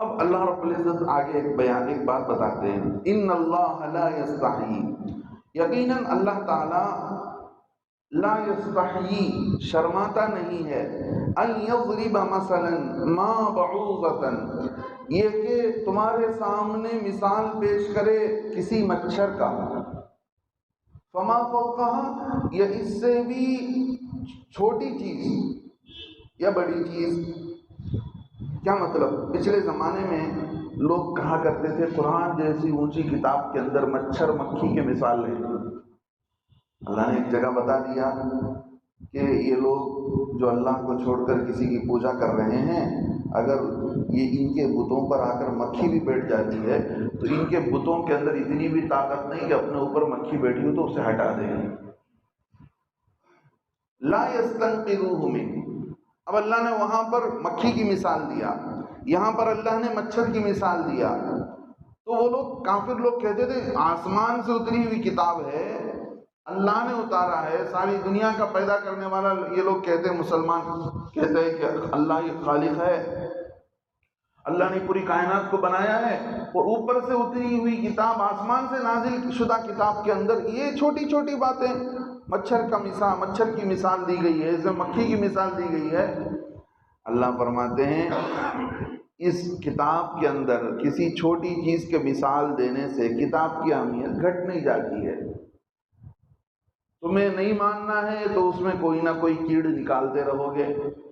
اب اللہ رب العزت آگے ایک بات بتاتے ہیں، ان اللہ لا یستحیی، یقیناً اللہ تعالیٰ لا یستحیی شرماتا نہیں ہے، ان یضرب مثلا ما بعوضۃ، یہ کہ تمہارے سامنے مثال پیش کرے کسی مچھر کا، فما فوقہا، یا اس سے بھی چھوٹی چیز یا بڑی چیز۔ کیا مطلب؟ پچھلے زمانے میں لوگ کہا کرتے تھے قرآن جیسی اونچی کتاب کے اندر مچھر مکھی کے مثال لیں۔ اللہ نے ایک جگہ بتا دیا کہ یہ لوگ جو اللہ کو چھوڑ کر کسی کی پوجا کر رہے ہیں، اگر یہ ان کے بتوں پر آ کر مکھی بھی بیٹھ جاتی ہے تو ان کے بتوں کے اندر اتنی بھی طاقت نہیں کہ اپنے اوپر مکھی بیٹھی ہو تو اسے ہٹا دیں۔ لا یستنقذوہ منہ، اب اللہ نے وہاں پر مکھی کی مثال دیا، یہاں پر اللہ نے مچھر کی مثال دیا، تو وہ لوگ کافر لوگ کہتے تھے آسمان سے اتری ہوئی کتاب ہے، اللہ نے اتارا ہے، ساری دنیا کا پیدا کرنے والا۔ یہ لوگ کہتے ہیں، مسلمان کہتے ہیں کہ اللہ یہ خالق ہے، اللہ نے پوری کائنات کو بنایا ہے، اور اوپر سے اتری ہوئی کتاب، آسمان سے نازل شدہ کتاب کے اندر یہ چھوٹی چھوٹی باتیں، مچھر کی مثال دی گئی ہے، اس میں مکھی کی مثال دی گئی ہے۔ اللہ فرماتے ہیں اس کتاب کے اندر کسی چھوٹی چیز کے مثال دینے سے کتاب کی اہمیت گھٹ نہیں جاتی ہے۔ تمہیں نہیں ماننا ہے تو اس میں کوئی نہ کوئی کیڑ نکالتے رہو گے،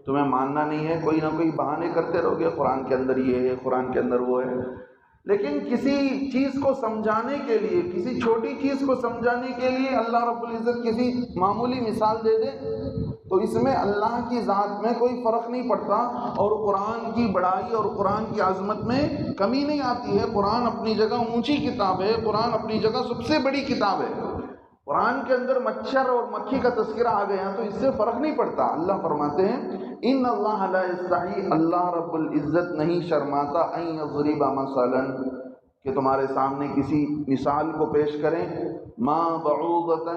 تمہیں ماننا نہیں ہے کوئی نہ کوئی بہانے کرتے رہو گے، قرآن کے اندر یہ ہے، قرآن کے اندر وہ ہے۔ لیکن کسی چیز کو سمجھانے کے لیے، کسی چھوٹی چیز کو سمجھانے کے لیے اللہ رب العزت کسی معمولی مثال دے دے تو اس میں اللہ کی ذات میں کوئی فرق نہیں پڑتا، اور قرآن کی بڑائی اور قرآن کی عظمت میں کمی نہیں آتی ہے۔ قرآن اپنی جگہ اونچی کتاب ہے، قرآن اپنی جگہ سب سے بڑی کتاب ہے۔ قرآن کے اندر مچھر اور مکھی کا تذکرہ آ گیا تو اس سے فرق نہیں پڑتا۔ اللہ فرماتے ہیں ان اللہ لا یستحیی، اللہ رب العزت نہیں شرماتا، ان یضرب مثلا، کہ تمہارے سامنے کسی مثال کو پیش کریں، ما بعوضۃ،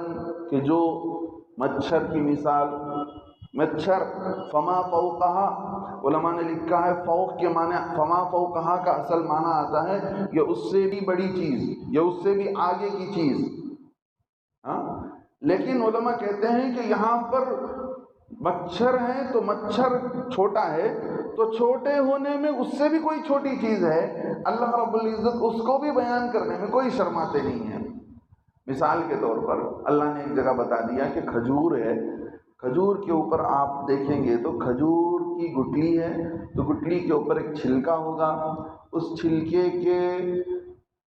کہ جو مچھر کی مثال، مچھر، فما فوقہا، علماء نے لکھا ہے فوق کے معنی، فما فوقہا کا اصل معنی آتا ہے یا اس سے بھی بڑی چیز یا اس سے بھی آگے کی چیز۔ لیکن علماء کہتے ہیں کہ یہاں پر مچھر ہے تو مچھر چھوٹا ہے، تو چھوٹے ہونے میں اس سے بھی کوئی چھوٹی چیز ہے، اللہ رب العزت اس کو بھی بیان کرنے میں کوئی شرماتے نہیں ہیں۔ مثال کے طور پر اللہ نے ایک جگہ بتا دیا کہ کھجور ہے، کھجور کے اوپر آپ دیکھیں گے تو کھجور کی گٹلی ہے تو گٹلی کے اوپر ایک چھلکا ہوگا، اس چھلکے کے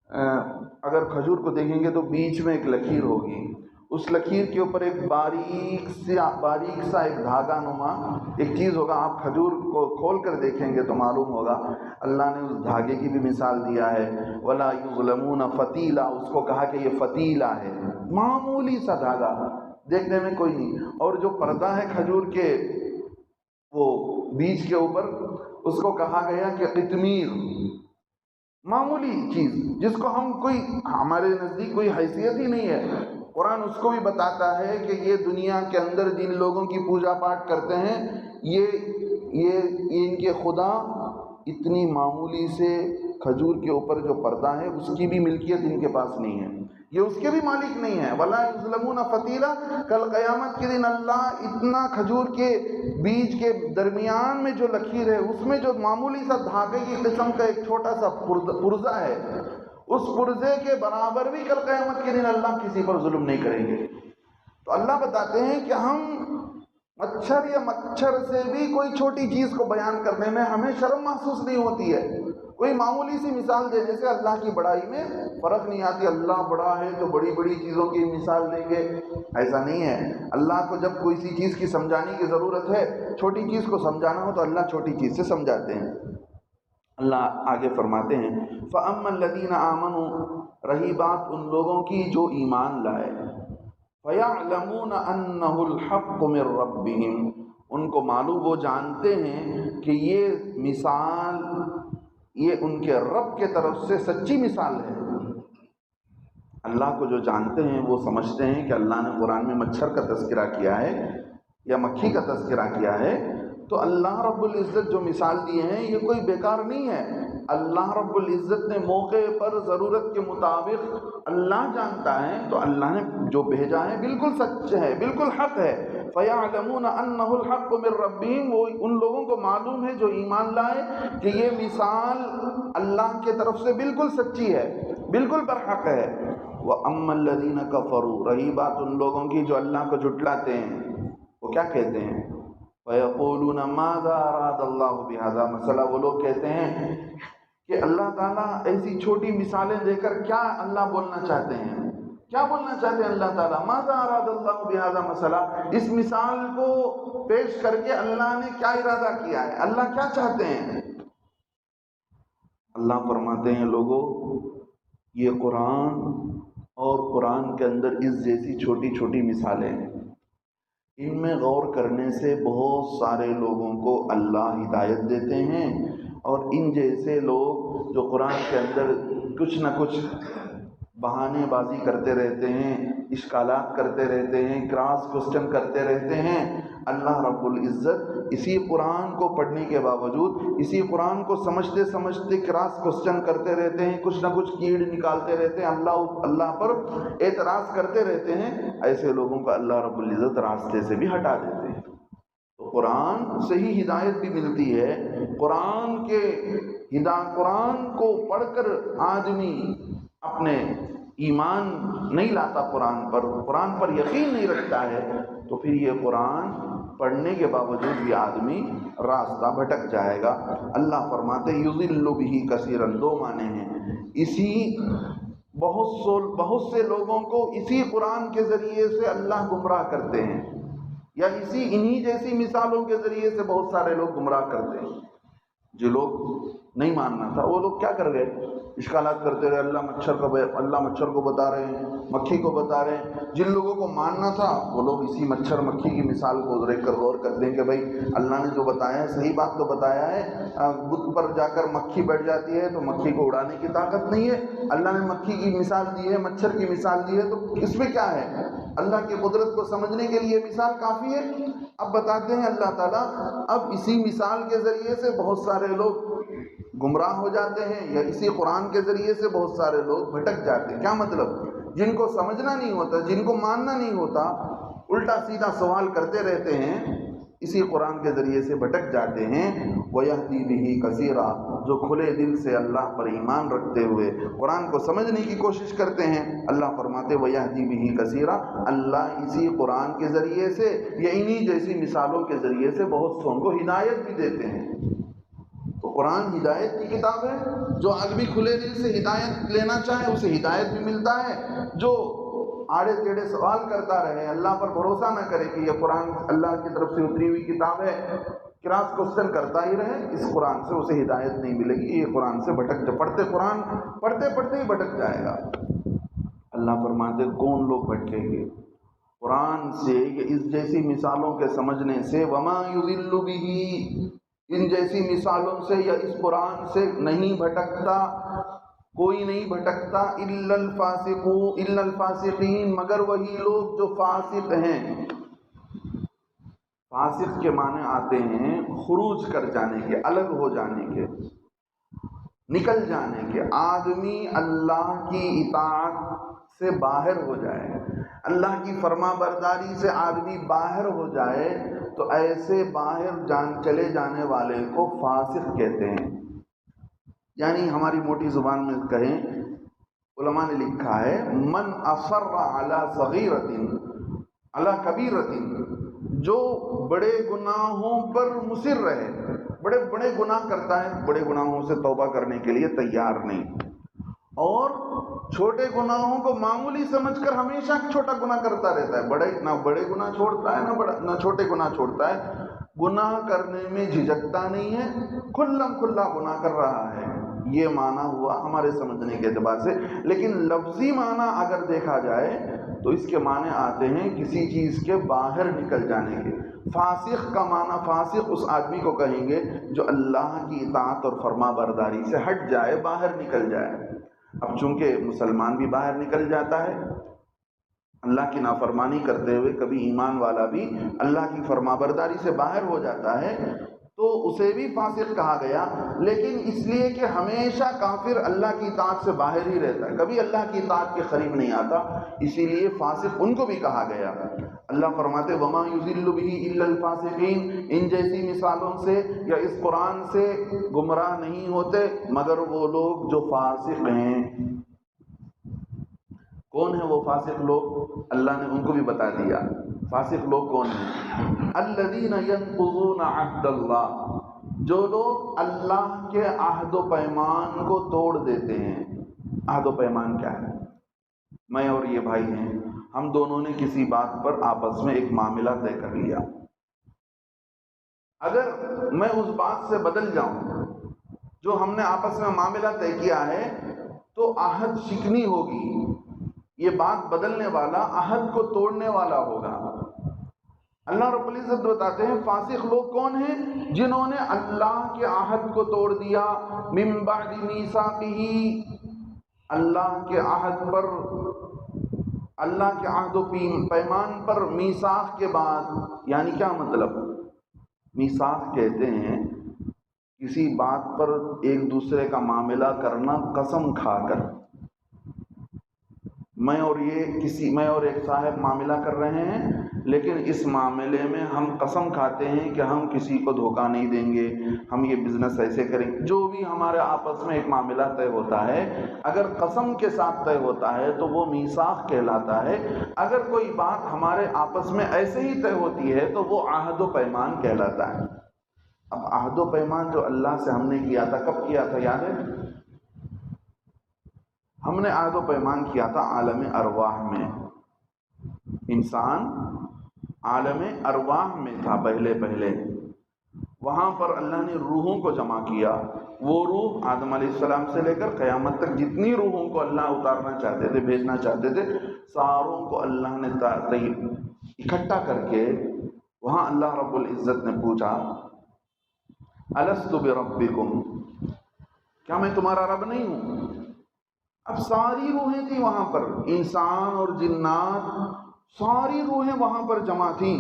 اگر کھجور کو دیکھیں گے تو بیچ میں ایک لکیر ہوگی، اس لکیر کے اوپر ایک باریک سا ایک دھاگا نما ایک چیز ہوگا، آپ کھجور کو کھول کر دیکھیں گے تو معلوم ہوگا اللہ نے اس دھاگے کی بھی مثال دیا ہے، وَلَا يُظْلَمُونَ فَتِيلًا، اس کو کہا کہ یہ فتیلہ ہے، معمولی سا دھاگا، دیکھنے میں کوئی نہیں، اور جو پردہ ہے کھجور کے وہ بیج کے اوپر، اس کو کہا گیا کہ قطمیر، معمولی چیز جس کو ہم کوئی، ہمارے نزدیک کوئی حیثیت ہی نہیں ہے۔ قرآن اس کو بھی بتاتا ہے کہ یہ دنیا کے اندر جن لوگوں کی پوجا پاٹ کرتے ہیں یہ ان کے خدا اتنی معمولی سے کھجور کے اوپر جو پردہ ہے اس کی بھی ملکیت ان کے پاس نہیں ہے، یہ اس کے بھی مالک نہیں ہے۔ وَلَا يُظْلَمُونَ فَتِيلًا، کل قیامت کے دن اللہ اتنا کھجور کے بیج کے درمیان میں جو لکیر ہے اس میں جو معمولی سا دھاگے کی قسم کا ایک چھوٹا سا پرزہ ہے، اس پرزے کے برابر بھی کل قیامت کے دن اللہ کسی پر ظلم نہیں کریں گے۔ تو اللہ بتاتے ہیں کہ ہم مچھر سے بھی کوئی چھوٹی چیز کو بیان کرنے میں ہمیں شرم محسوس نہیں ہوتی ہے، کوئی معمولی سی مثال دینے سے اللہ کی بڑائی میں فرق نہیں آتی۔ اللہ بڑا ہے تو بڑی بڑی چیزوں کی مثال دیں گے، ایسا نہیں ہے۔ اللہ کو جب کوئی سی چیز کی سمجھانے کی ضرورت ہے، چھوٹی چیز کو سمجھانا ہو تو اللہ چھوٹی چیز سے سمجھاتے ہیں۔ اللہ آگے فرماتے ہیں فَأَمَّا الَّذِينَ آمَنُوا، رہی بات ان لوگوں کی جو ایمان لائے، فَيَعْلَمُونَ أَنَّهُ الْحَقُّ مِنْ رَبِّهِمْ، ان کو معلوم، وہ جانتے ہیں کہ یہ مثال یہ ان کے رب کے طرف سے سچی مثال ہے۔ اللہ کو جو جانتے ہیں وہ سمجھتے ہیں کہ اللہ نے قرآن میں مچھر کا تذکرہ کیا ہے یا مکھی کا تذکرہ کیا ہے تو اللہ رب العزت جو مثال دیے ہیں یہ کوئی بیکار نہیں ہے، اللہ رب العزت نے موقع پر ضرورت کے مطابق اللہ جانتا ہے تو اللہ نے جو بھیجا ہے بالکل سچ ہے، بالکل حق ہے۔ فَيَعْلَمُونَ أَنَّهُ الْحَقُّ مِنْ رَبِّهِمْ، وہ ان لوگوں کو معلوم ہے جو ایمان لائے کہ یہ مثال اللہ کے طرف سے بالکل سچی ہے، بالکل برحق ہے۔ وَأَمَّا الَّذِينَ كَفَرُوا، رہی بات ان لوگوں کی جو اللہ کو جھٹلاتے ہیں، وہ کیا کہتے ہیں؟ فَيَقُولُونَ مَاذَا أَرَادَ اللَّهُ بِهَذَا، مسئلہ وہ لوگ کہتے ہیں کہ اللہ تعالیٰ ایسی چھوٹی مثالیں دے کر کیا اللہ بولنا چاہتے ہیں، کیا بولنا چاہتے ہیں اللہ تعالیٰ؟ ماذا اراد اللہ بہذا مسئلہ، اس مثال کو پیش کر کے اللہ نے کیا ارادہ کیا ہے، اللہ کیا چاہتے ہیں؟ اللہ فرماتے ہیں لوگوں، یہ قرآن اور قرآن کے اندر اس جیسی چھوٹی چھوٹی مثالیں ہیں، ان میں غور کرنے سے بہت سارے لوگوں کو اللہ ہدایت دیتے ہیں، اور ان جیسے لوگ جو قرآن کے اندر کچھ نہ کچھ بہانے بازی کرتے رہتے ہیں، اشکالات کرتے رہتے ہیں، کراس کوسچن کرتے رہتے ہیں، اللہ رب العزت اسی قرآن کو پڑھنے کے باوجود، اسی قرآن کو سمجھتے سمجھتے کراس کوسچن کرتے رہتے ہیں، کچھ نہ کچھ کیڑ نکالتے رہتے ہیں، اللہ پر اعتراض کرتے رہتے ہیں، ایسے لوگوں کو اللہ رب العزت راستے سے بھی ہٹا دیتے ہیں۔ تو قرآن سے ہی ہدایت بھی ملتی ہے، قرآن کو پڑھ کر آدمی اپنے ایمان نہیں لاتا، قرآن پر یقین نہیں رکھتا ہے، تو پھر یہ قرآن پڑھنے کے باوجود بھی آدمی راستہ بھٹک جائے گا۔ اللہ فرماتے یضل بہ کثیرا، دو معنی ہیں، اسی بہت سے لوگوں کو اسی قرآن کے ذریعے سے اللہ گمراہ کرتے ہیں، یا انہی جیسی مثالوں کے ذریعے سے بہت سارے لوگ گمراہ کرتے ہیں۔ جو لوگ نہیں ماننا تھا وہ لوگ کیا کر گئے؟ اشکالات کرتے رہے، اللہ مچھر کو بتا رہے ہیں، مکھی کو بتا رہے ہیں۔ جن لوگوں کو ماننا تھا وہ لوگ اسی مچھر مکھی کی مثال کو دیکھ کر غور کرتے ہیں کہ بھائی اللہ نے جو بتایا ہے صحیح بات تو بتایا ہے، بت پر جا کر مکھی بیٹھ جاتی ہے تو مکھی کو اڑانے کی طاقت نہیں ہے، اللہ نے مکھی کی مثال دی ہے، مچھر کی مثال دی ہے، تو اس میں کیا ہے؟ اللہ کی قدرت کو سمجھنے کے لیے مثال کافی ہے۔ اب بتاتے ہیں اللہ تعالیٰ، اب اسی مثال کے ذریعے سے بہت سارے لوگ گمراہ ہو جاتے ہیں، یا اسی قرآن کے ذریعے سے بہت سارے لوگ بھٹک جاتے ہیں۔ کیا مطلب؟ جن کو سمجھنا نہیں ہوتا، جن کو ماننا نہیں ہوتا، الٹا سیدھا سوال کرتے رہتے ہیں، اسی قرآن کے ذریعے سے بھٹک جاتے ہیں۔ وَيَهْدِي بِهِ كَثِيرًا، جو کھلے دل سے اللہ پر ایمان رکھتے ہوئے قرآن کو سمجھنے کی کوشش کرتے ہیں، اللہ فرماتے وَيَهْدِي بِهِ كَثِيرًا، اللہ اسی قرآن کے ذریعے سے یا انہی جیسی مثالوں کے ذریعے سے بہت سو کو ہدایت بھی دیتے ہیں۔ تو قرآن ہدایت کی کتاب ہے، جو آدمی کھلے دل سے ہدایت لینا چاہے اسے ہدایت بھی ملتا ہے، جو آڑے ٹیڑھے سوال کرتا رہے، اللہ پر بھروسہ نہ کرے کہ یہ قرآن اللہ کی طرف سے اتری ہوئی کتاب ہے، کراس کوسچن کرتا ہی رہے، اس قرآن سے اسے ہدایت نہیں ملے گی، یہ قرآن سے قرآن پڑھتے ہی بھٹک جائے گا۔ اللہ فرماتے کون لوگ بھٹکیں گے؟ قرآن سے یا اس جیسی مثالوں کے سمجھنے سے، وما یضل بہ، ان جیسی مثالوں سے یا اس قرآن سے نہیں بھٹکتا، کوئی نہیں بھٹکتا، الا الفاسقین، مگر وہی لوگ جو فاسق ہیں۔ فاسق کے معنی آتے ہیں خروج کر جانے کے، الگ ہو جانے کے، نکل جانے کے۔ آدمی اللہ کی اطاعت سے باہر ہو جائے، اللہ کی فرما برداری سے آدمی باہر ہو جائے، تو ایسے باہر چلے جانے والے کو فاسق کہتے ہیں۔ یعنی ہماری موٹی زبان میں کہیں، علماء نے لکھا ہے من اصر علی صغیرۃ علی کبیرۃ، جو بڑے گناہوں پر مصر رہے، بڑے گناہ کرتا ہے، بڑے گناہوں سے توبہ کرنے کے لیے تیار نہیں، اور چھوٹے گناہوں کو معمولی سمجھ کر ہمیشہ چھوٹا گناہ کرتا رہتا ہے، نہ بڑے گناہ چھوڑتا ہے نہ چھوٹے گناہ چھوڑتا ہے، گناہ کرنے میں جھجکتا نہیں ہے، کھلا گناہ کر رہا ہے۔ یہ معنی ہوا ہمارے سمجھنے کے اعتبار سے، لیکن لفظی معنی اگر دیکھا جائے تو اس کے معنی آتے ہیں کسی چیز کے باہر نکل جانے کے۔ فاسق کا معنی، فاسق اس آدمی کو کہیں گے جو اللہ کی اطاعت اور فرما برداری سے ہٹ جائے، باہر نکل جائے۔ اب چونکہ مسلمان بھی باہر نکل جاتا ہے اللہ کی نافرمانی کرتے ہوئے، کبھی ایمان والا بھی اللہ کی فرما برداری سے باہر ہو جاتا ہے، تو اسے بھی فاسق کہا گیا، لیکن اس لیے کہ ہمیشہ کافر اللہ کی اطاعت سے باہر ہی رہتا ہے، کبھی اللہ کی اطاعت کے قریب نہیں آتا، اسی لیے فاسق ان کو بھی کہا گیا۔ اللہ فرماتے وما یضل بہ الا الفاسقین، ان جیسی مثالوں سے یا اس قرآن سے گمراہ نہیں ہوتے مگر وہ لوگ جو فاسق ہیں۔ کون ہیں وہ فاسق لوگ؟ اللہ نے ان کو بھی بتا دیا فاسق لوگ کون ہیں۔ الذین ینقضون عہد اللہ، جو لوگ اللہ کے عہد و پیمان کو توڑ دیتے ہیں۔ عہد و پیمان کیا ہے؟ میں اور یہ بھائی ہیں، ہم دونوں نے کسی بات پر آپس میں ایک معاملہ طے کر لیا، اگر میں اس بات سے بدل جاؤں جو ہم نے آپس میں معاملہ طے کیا ہے تو عہد شکنی ہوگی، یہ بات بدلنے والا عہد کو توڑنے والا ہوگا۔ اللہ رب العزت بتاتے ہیں فاسق لوگ کون ہیں؟ جنہوں نے اللہ کے عہد کو توڑ دیا، من بعد میثاقہ، اللہ کے عہد پر، اللہ کے عہد و پیمان پر میثاق کے بعد۔ یعنی کیا مطلب؟ میثاق کہتے ہیں کسی بات پر ایک دوسرے کا معاملہ کرنا قسم کھا کر۔ میں اور ایک صاحب معاملہ کر رہے ہیں، لیکن اس معاملے میں ہم قسم کھاتے ہیں کہ ہم کسی کو دھوکہ نہیں دیں گے، ہم یہ بزنس ایسے کریں گے۔ جو بھی ہمارے آپس میں ایک معاملہ طے ہوتا ہے اگر قسم کے ساتھ طے ہوتا ہے تو وہ میثاق کہلاتا ہے، اگر کوئی بات ہمارے آپس میں ایسے ہی طے ہوتی ہے تو وہ عہد و پیمان کہلاتا ہے۔ اب عہد و پیمان جو اللہ سے ہم نے کیا تھا، کب کیا تھا یاد ہے؟ ہم نے عہد و پیمان کیا تھا عالم ارواح میں۔ انسان عالم ارواح میں تھا پہلے، وہاں پر اللہ نے روحوں کو جمع کیا۔ وہ روح آدم علیہ السلام سے لے کر قیامت تک جتنی روحوں کو اللہ اتارنا چاہتے تھے، بھیجنا چاہتے تھے، ساروں کو اللہ نے اکٹھا کر کے وہاں اللہ رب العزت نے پوچھا الست بربکم، کیا میں تمہارا رب نہیں ہوں؟ اب ساری روحیں تھیں وہاں پر، انسان اور جنات، ساری روحیں وہاں پر جمع تھیں۔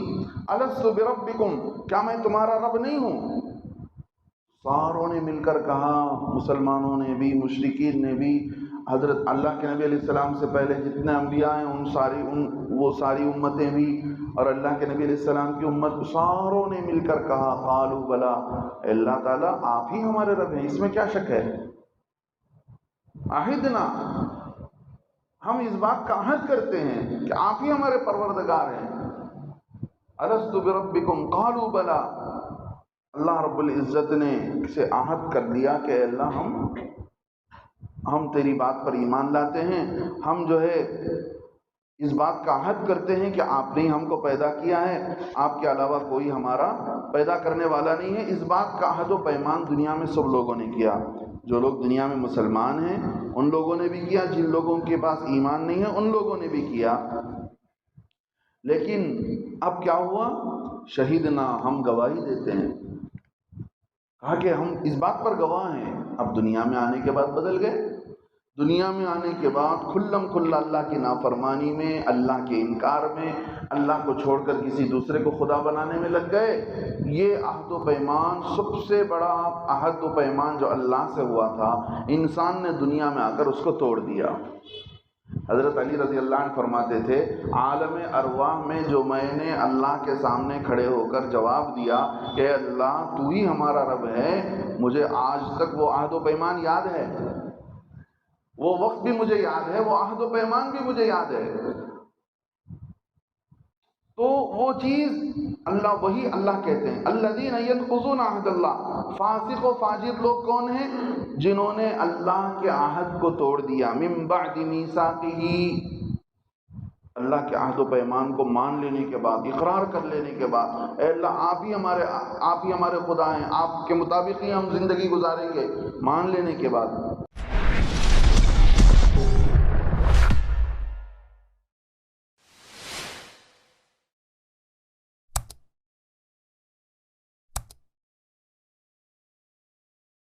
الست بربکم، کیا میں تمہارا رب نہیں ہوں؟ ساروں نے مل کر کہا، مسلمانوں نے بھی، مشرکین نے بھی، حضرت اللہ کے نبی علیہ السلام سے پہلے جتنے انبیاء ہیں وہ ساری امتیں بھی، اور اللہ کے نبی علیہ السلام کی امت، ساروں نے مل کر کہا قالوا بلا، اللہ تعالیٰ آپ ہی ہمارے رب ہیں، اس میں کیا شک ہے؟ عہدنا، ہم اس بات کا عہد کرتے ہیں کہ آپ ہی ہمارے پروردگار ہیں۔ الست بربکم قالوا بلا، اللہ رب العزت نے اسے عہد کر دیا کہ اللہ ہم تیری بات پر ایمان لاتے ہیں، ہم جو ہے اس بات کا عہد کرتے ہیں کہ آپ نے ہم کو پیدا کیا ہے، آپ کے علاوہ کوئی ہمارا پیدا کرنے والا نہیں ہے۔ اس بات کا عہد و پیمان دنیا میں سب لوگوں نے کیا، جو لوگ دنیا میں مسلمان ہیں ان لوگوں نے بھی کیا، جن لوگوں کے پاس ایمان نہیں ہے ان لوگوں نے بھی کیا۔ لیکن اب کیا ہوا؟ شہیدنا، ہم گواہی دیتے ہیں، کہا کہ ہم اس بات پر گواہ ہیں۔ اب دنیا میں آنے کے بعد بدل گئے، دنیا میں آنے کے بعد کھلم کھلا اللہ کی نافرمانی میں، اللہ کے انکار میں، اللہ کو چھوڑ کر کسی دوسرے کو خدا بنانے میں لگ گئے۔ یہ عہد و پیمان، سب سے بڑا عہد و پیمان جو اللہ سے ہوا تھا، انسان نے دنیا میں آ کر اس کو توڑ دیا۔ حضرت علی رضی اللہ عنہ فرماتے تھے عالم ارواح میں جو میں نے اللہ کے سامنے کھڑے ہو کر جواب دیا کہ اللہ تو ہی ہمارا رب ہے، مجھے آج تک وہ عہد و پیمان یاد ہے، وہ وقت بھی مجھے یاد ہے، وہ عہد و پیمان بھی مجھے یاد ہے۔ تو وہ چیز وہی اللہ کہتے ہیں الذین ینقضون عہد اللہ۔ فاسق و فاجر لوگ کون ہیں؟ جنہوں نے اللہ کے عہد کو توڑ دیا، من بعد میثاقہ، اللہ کے عہد و پیمان کو مان لینے کے بعد، اقرار کر لینے کے بعد، اے اللہ آپ ہی ہمارے خدا ہیں، آپ کے مطابق ہی ہم زندگی گزاریں گے، مان لینے کے بعد